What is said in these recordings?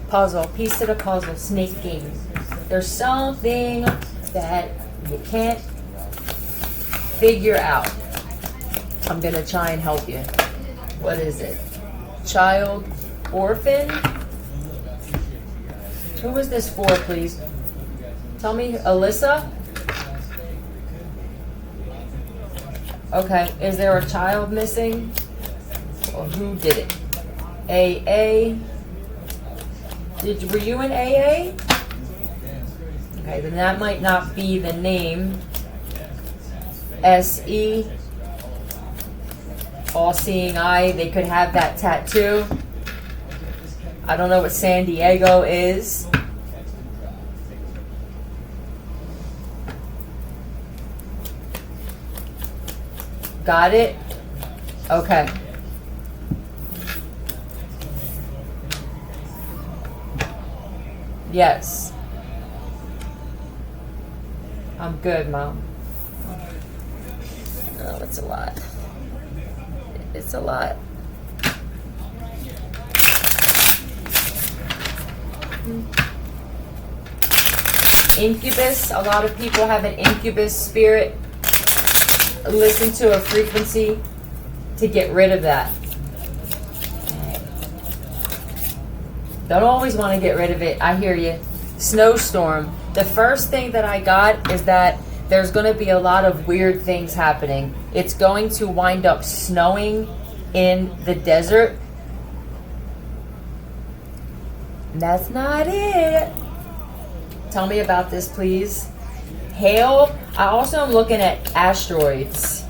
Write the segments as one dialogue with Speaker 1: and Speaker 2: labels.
Speaker 1: Puzzle, piece to the puzzle, snake game. There's something that you can't figure out. I'm gonna try and help you. What is it? Child, orphan? Who is this for, please? Tell me, Alyssa? Okay, is there a child missing? Or who did it? AA? Were you in AA? Okay, then that might not be the name. SE? All-seeing eye, they could have that tattoo. I don't know what San Diego is. Got it? Okay. Yes. I'm good, Mom. Oh, it's a lot. It's a lot. Incubus. A lot of people have an incubus spirit. Listen to a frequency to get rid of that. Don't always want to get rid of it. I hear you. Snowstorm. The first thing that I got is that there's going to be a lot of weird things happening. It's going to wind up snowing in the desert. That's not it. Tell me about this, please. Hail. I also am looking at asteroids.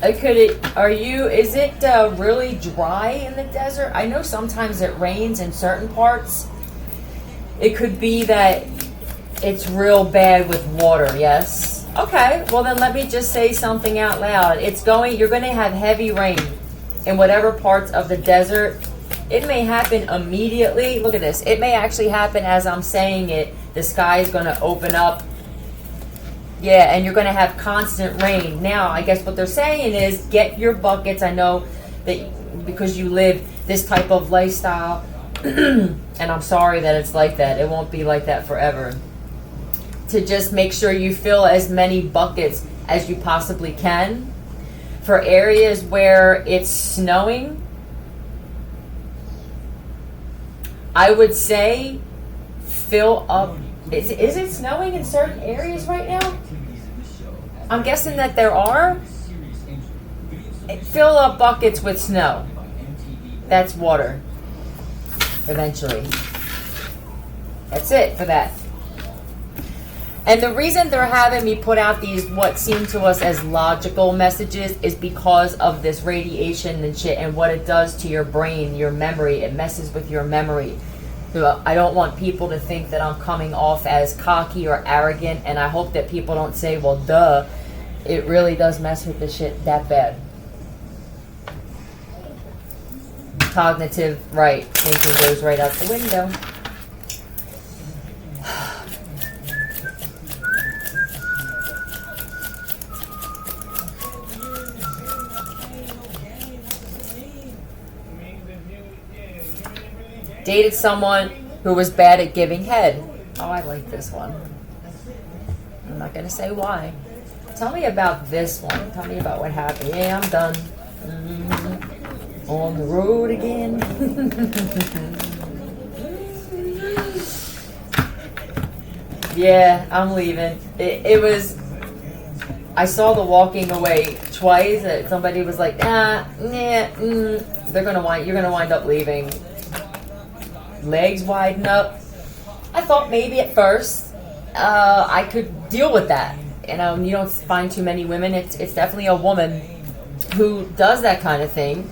Speaker 1: Is it really dry in the desert? I know sometimes it rains in certain parts. It could be that it's real bad with water, yes? Okay, well then let me just say something out loud. You're going to have heavy rain in whatever parts of the desert. It may happen immediately. Look at this. It may actually happen as I'm saying it. The sky is going to open up. Yeah, and you're going to have constant rain. Now, I guess what they're saying is get your buckets. I know that because you live this type of lifestyle, and I'm sorry that it's like that. It won't be like that forever. To just make sure you fill as many buckets as you possibly can. For areas where it's snowing, I would say fill up. Is it snowing in certain areas right now? I'm guessing that there are. Fill up buckets with snow. That's water. Eventually. That's it for that. And the reason they're having me put out these what seem to us as logical messages is because of this radiation and shit and what it does to your brain, your memory. It messes with your memory. So I don't want people to think that I'm coming off as cocky or arrogant, and I hope that people don't say, well, duh, it really does mess with the shit that bad. Cognitive, right, thinking goes right out the window. Dated someone who was bad at giving head. Oh, I like this one. I'm not going to say why. Tell me about this one. Tell me about what happened. Yeah, I'm done. On the road again. Yeah, I'm leaving. It was... I saw the walking away twice. Somebody was like, you're going to wind up leaving. Legs widen up. I thought maybe at first I could deal with that. You don't find too many women. It's definitely a woman who does that kind of thing.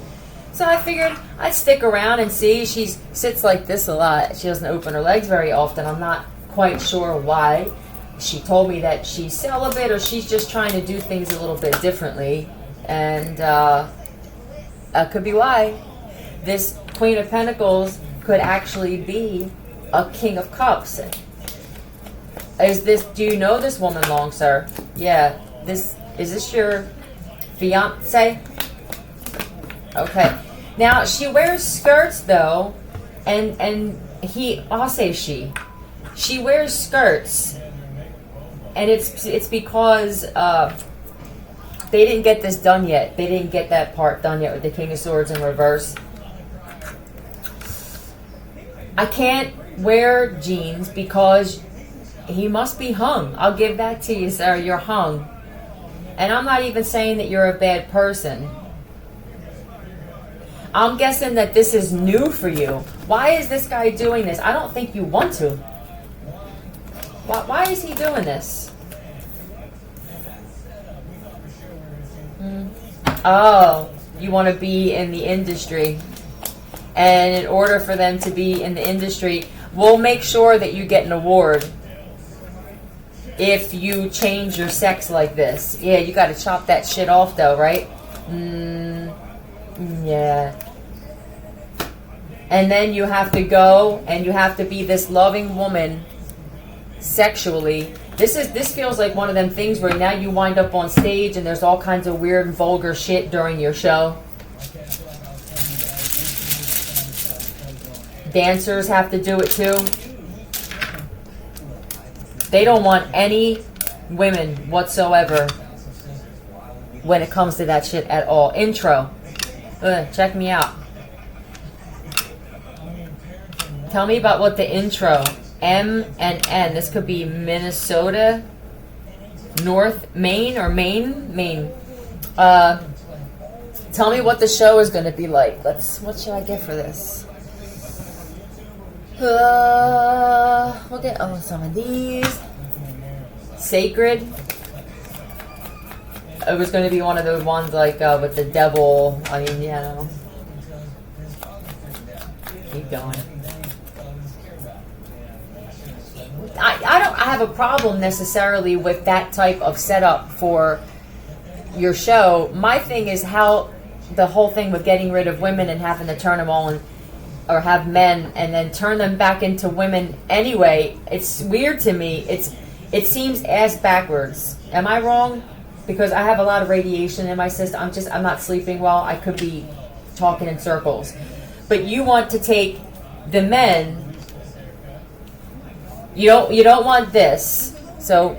Speaker 1: So I figured I'd stick around and see. She sits like this a lot. She doesn't open her legs very often. I'm not quite sure why. She told me that she's celibate or she's just trying to do things a little bit differently. And that could be why. This Queen of Pentacles could actually be a King of Cups. Do you know this woman long, sir? Yeah. Is this your fiance? Okay. Now she wears skirts though, and I'll say she wears skirts, and it's because they didn't get this done yet. They didn't get that part done yet with the King of Swords in reverse. I can't wear jeans because he must be hung. I'll give that to you, sir. You're hung. And I'm not even saying that you're a bad person. I'm guessing that this is new for you. Why is this guy doing this? I don't think you want to. Why is he doing this? Oh, you want to be in the industry. And in order for them to be in the industry, we'll make sure that you get an award if you change your sex like this. Yeah, you got to chop that shit off though, right? Yeah. And then you have to go and you have to be this loving woman sexually. This feels like one of them things where now you wind up on stage and there's all kinds of weird and vulgar shit during your show. Dancers have to do it too. They don't want any women whatsoever when it comes to that shit at all. Intro. Check me out. Tell me about what the intro. M and N. This could be Minnesota, North Maine or Maine. Tell me what the show is going to be like. What should I get for this? We'll get some of these. Sacred. It was going to be one of those ones like with the devil. I mean, you know. Keep going. I have a problem necessarily with that type of setup for your show. My thing is how the whole thing with getting rid of women and having to turn them all in, or have men and then turn them back into women anyway. It's weird to me. It seems ass backwards. Am I wrong? Because I have a lot of radiation in my system. I'm not sleeping well. I could be talking in circles. But you want to take the men. You don't want this. So,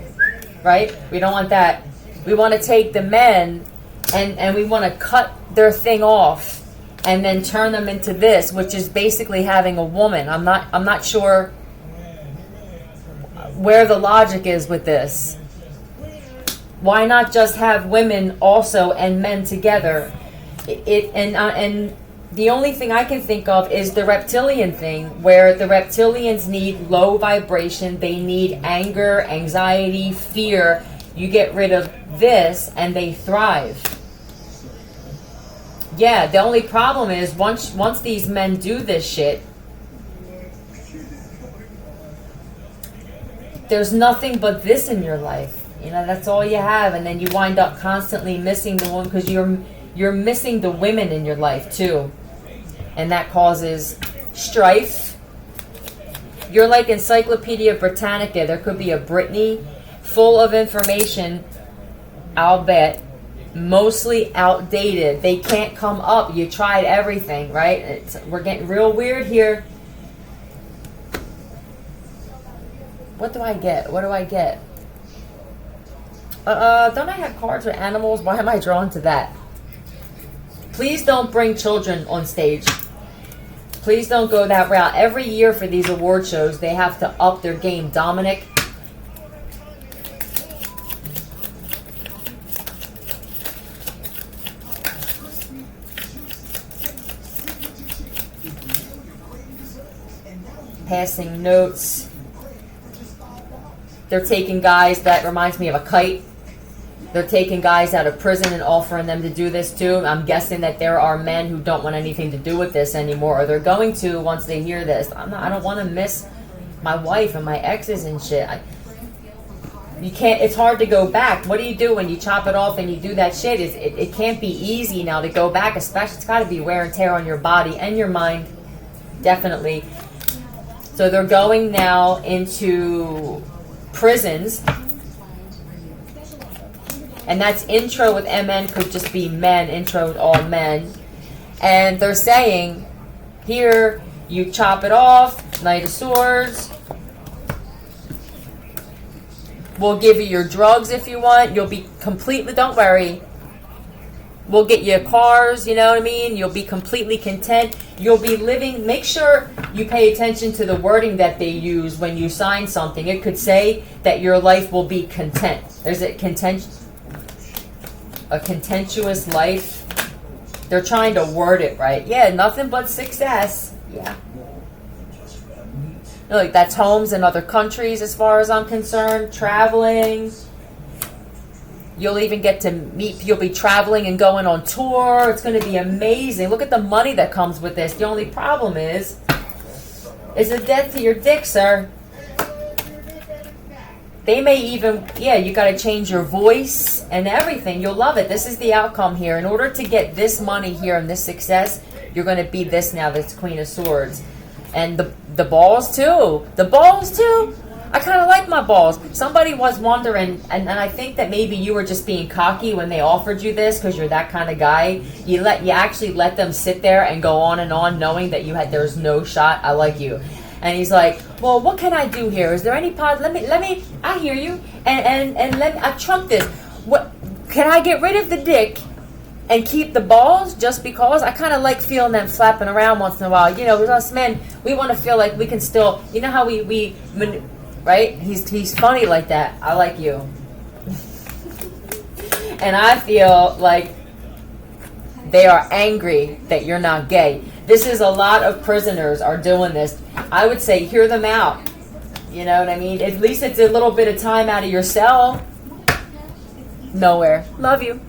Speaker 1: right? We don't want that. We want to take the men and we want to cut their thing off and then turn them into this, which is basically having a woman. I'm not sure where the logic is with this. Why not just have women also and men together? And the only thing I can think of is the reptilian thing, where the reptilians need low vibration. They need anger, anxiety, fear. You get rid of this and they thrive. Yeah, the only problem is once these men do this shit, there's nothing but this in your life. You know, that's all you have, and then you wind up constantly missing the one because you're missing the women in your life too, and that causes strife. You're like Encyclopedia Britannica. There could be a Brittany full of information. I'll bet. Mostly outdated. They can't come up. You tried everything, right? We're getting real weird here. What do I get? What do I get? Don't I have cards with animals? Why am I drawn to that? Please don't bring children on stage. Please don't go that route. Every year for these award shows, they have to up their game. Dominic. Passing notes. They're taking guys, that reminds me of a kite. They're taking guys out of prison and offering them to do this too. I'm guessing that there are men who don't want anything to do with this anymore, or they're going to once they hear this. I don't want to miss my wife and my exes and shit. You can't. It's hard to go back. What do you do when you chop it off and you do that shit? It can't be easy now to go back. Especially, it's got to be wear and tear on your body and your mind, definitely. So they're going now into prisons, and that's intro with MN, could just be men, intro with all men. And they're saying, here, you chop it off, Knight of Swords. We'll give you your drugs if you want. You'll be completely, don't worry. We'll get you cars, you know what I mean? You'll be completely content. You'll be living, make sure you pay attention to the wording that they use when you sign something. It could say that your life will be content. There's a contentious life. They're trying to word it right. Yeah, nothing but success. Yeah. Look, that's homes in other countries as far as I'm concerned. Traveling. You'll even get to meet, you'll be traveling and going on tour. It's going to be amazing. Look at the money that comes with this. The only problem is a death to your dick, sir. They may even, yeah, you got to change your voice and everything. You'll love it. This is the outcome here. In order to get this money here and this success, you're going to be this now, this Queen of Swords. And the balls too. The balls too. I kind of like my balls. Somebody was wondering, and I think that maybe you were just being cocky when they offered you this because you're that kind of guy. You actually let them sit there and go on and on knowing that there's no shot. I like you. And he's like, well, what can I do here? Is there any let me, I hear you. And I trump this. What, can I get rid of the dick and keep the balls just because? I kind of like feeling them flapping around once in a while. You know, with us men, we want to feel like we can still, you know how right? He's funny like that. I like you. And I feel like they are angry that you're not gay. This is a lot of prisoners are doing this. I would say hear them out. You know what I mean? At least it's a little bit of time out of your cell. Nowhere. Love you.